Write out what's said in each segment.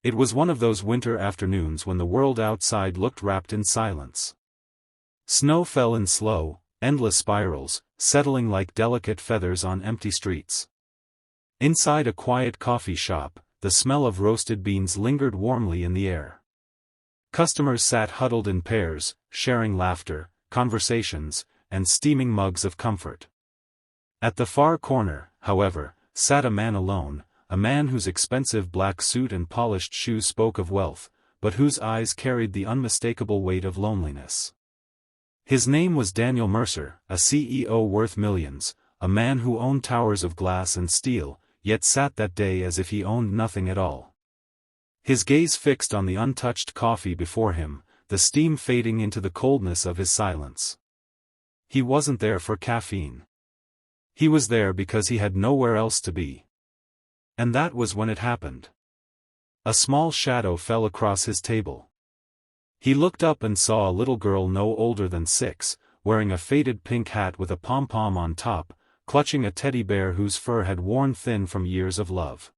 It was one of those winter afternoons when the world outside looked wrapped in silence. Snow fell in slow, endless spirals, settling like delicate feathers on empty streets. Inside a quiet coffee shop, the smell of roasted beans lingered warmly in the air. Customers sat huddled in pairs, sharing laughter, conversations, and steaming mugs of comfort. At the far corner, however, sat a man alone, a man whose expensive black suit and polished shoes spoke of wealth, but whose eyes carried the unmistakable weight of loneliness. His name was Daniel Mercer, a CEO worth millions, a man who owned towers of glass and steel, yet sat that day as if he owned nothing at all. His gaze fixed on the untouched coffee before him, the steam fading into the coldness of his silence. He wasn't there for caffeine. He was there because he had nowhere else to be. And that was when it happened. A small shadow fell across his table. He looked up and saw a little girl no older than 6, wearing a faded pink hat with a pom-pom on top, clutching a teddy bear whose fur had worn thin from years of love.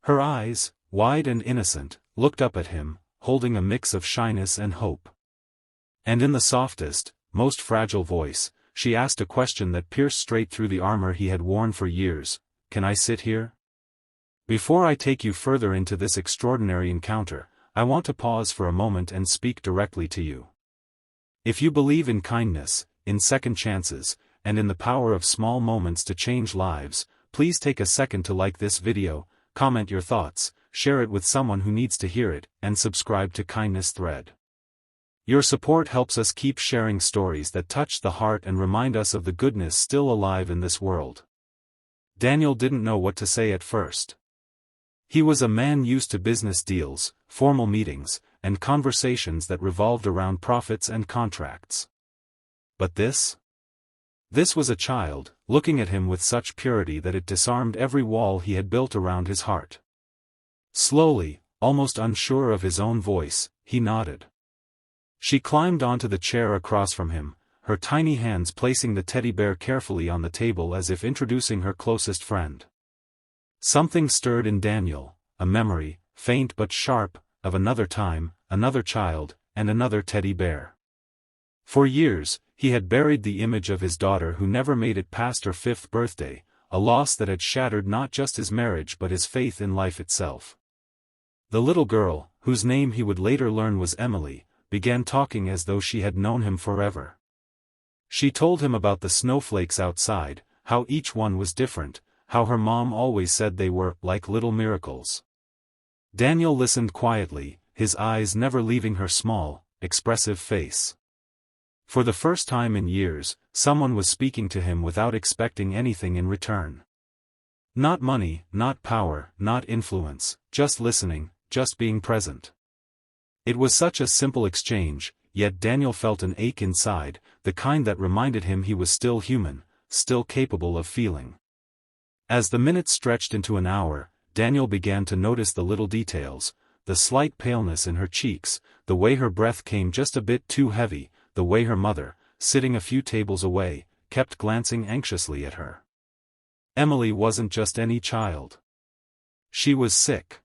Her eyes, wide and innocent, looked up at him, holding a mix of shyness and hope. And in the softest, most fragile voice, she asked a question that pierced straight through the armor he had worn for years: "Can I sit here?" Before I take you further into this extraordinary encounter, I want to pause for a moment and speak directly to you. If you believe in kindness, in second chances, and in the power of small moments to change lives, please take a second to like this video, comment your thoughts, share it with someone who needs to hear it, and subscribe to Kindness Thread. Your support helps us keep sharing stories that touch the heart and remind us of the goodness still alive in this world. Daniel didn't know what to say at first. He was a man used to business deals, formal meetings, and conversations that revolved around profits and contracts. But this was a child, looking at him with such purity that it disarmed every wall he had built around his heart. Slowly, almost unsure of his own voice, he nodded. She climbed onto the chair across from him, her tiny hands placing the teddy bear carefully on the table as if introducing her closest friend. Something stirred in Daniel, a memory, faint but sharp, of another time, another child, and another teddy bear. For years, he had buried the image of his daughter who never made it past her 5th birthday, a loss that had shattered not just his marriage but his faith in life itself. The little girl, whose name he would later learn was Emily, began talking as though she had known him forever. She told him about the snowflakes outside, how each one was different, how her mom always said they were like little miracles. Daniel listened quietly, his eyes never leaving her small, expressive face. For the first time in years, someone was speaking to him without expecting anything in return. Not money, not power, not influence, just listening, just being present. It was such a simple exchange, yet Daniel felt an ache inside, the kind that reminded him he was still human, still capable of feeling. As the minutes stretched into an hour, Daniel began to notice the little details, the slight paleness in her cheeks, the way her breath came just a bit too heavy, the way her mother, sitting a few tables away, kept glancing anxiously at her. Emily wasn't just any child. She was sick.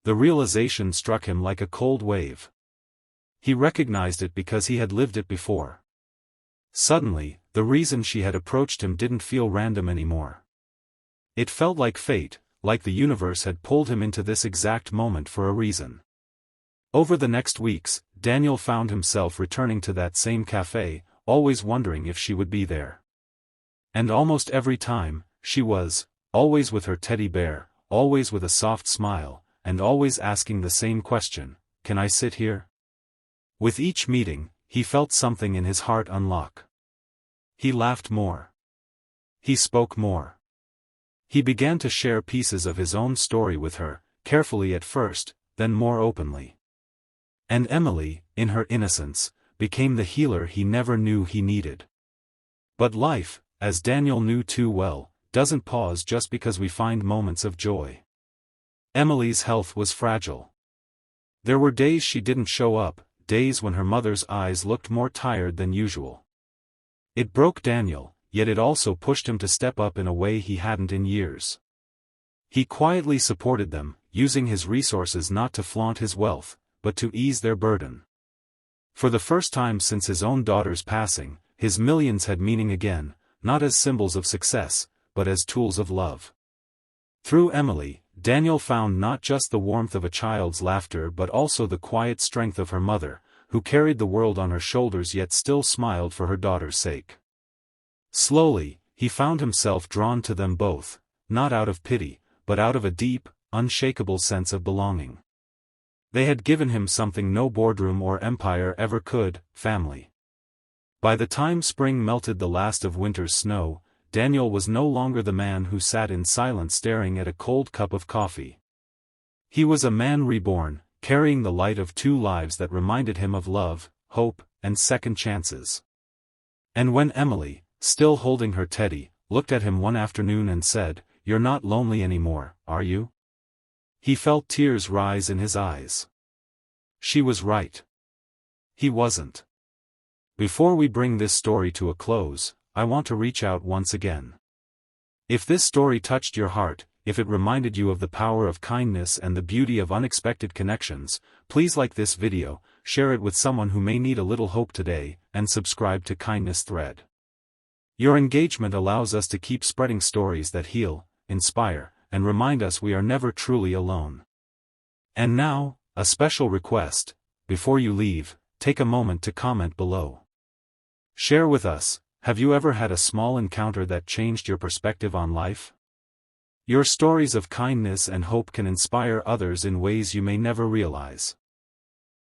The realization struck him like a cold wave. He recognized it because he had lived it before. Suddenly, the reason she had approached him didn't feel random anymore. It felt like fate, like the universe had pulled him into this exact moment for a reason. Over the next weeks, Daniel found himself returning to that same cafe, always wondering if she would be there. And almost every time, she was, always with her teddy bear, always with a soft smile, and always asking the same question: "Can I sit here?" With each meeting, he felt something in his heart unlock. He laughed more. He spoke more. He began to share pieces of his own story with her, carefully at first, then more openly. And Emily, in her innocence, became the healer he never knew he needed. But life, as Daniel knew too well, doesn't pause just because we find moments of joy. Emily's health was fragile. There were days she didn't show up, days when her mother's eyes looked more tired than usual. It broke Daniel, yet it also pushed him to step up in a way he hadn't in years. He quietly supported them, using his resources not to flaunt his wealth, but to ease their burden. For the first time since his own daughter's passing, his millions had meaning again, not as symbols of success, but as tools of love. Through Emily, Daniel found not just the warmth of a child's laughter but also the quiet strength of her mother, who carried the world on her shoulders yet still smiled for her daughter's sake. Slowly, he found himself drawn to them both, not out of pity, but out of a deep, unshakable sense of belonging. They had given him something no boardroom or empire ever could: family. By the time spring melted the last of winter's snow, Daniel was no longer the man who sat in silence staring at a cold cup of coffee. He was a man reborn, carrying the light of two lives that reminded him of love, hope, and second chances. And when Emily, still holding her teddy, looked at him one afternoon and said, "You're not lonely anymore, are you?" he felt tears rise in his eyes. She was right. He wasn't. Before we bring this story to a close, I want to reach out once again. If this story touched your heart, if it reminded you of the power of kindness and the beauty of unexpected connections, please like this video, share it with someone who may need a little hope today, and subscribe to Kindness Thread. Your engagement allows us to keep spreading stories that heal, inspire, and remind us we are never truly alone. And now, a special request: before you leave, take a moment to comment below. Share with us, have you ever had a small encounter that changed your perspective on life? Your stories of kindness and hope can inspire others in ways you may never realize.